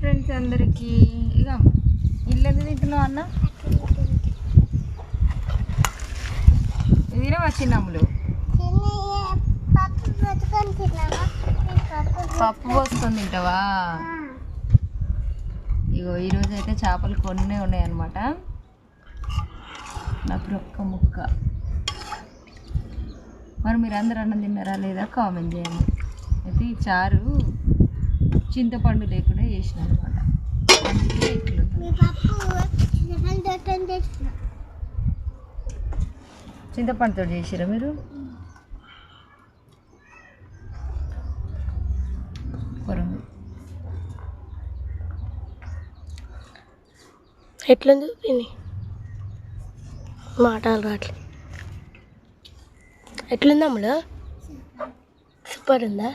Friends అందరికీ. ఇక ఇల్లు ఎందుకు తింటున్నావు అన్న? ఇది వచ్చినములు పప్పు పోసుకొని తింటావా? ఇగో ఈరోజు అయితే చేపలు కొన్ని ఉన్నాయన్నమాట. నాకు ఒక్క ముక్క. మరి మీరు అందరూ అన్నం తిన్నారా లేదా కామెంట్ చేయండి. అయితే ఈ చారు చింతపండు లేకుండా చేసిన అనమాట. అందుకే చింతపండుతో చేసిరా మీరు? కొరంగు ఎట్లుంది పిన్ని? మాటలు రావట్లేదు. ఎట్లుంది అమ్ములు? సూపర్ ఉందా?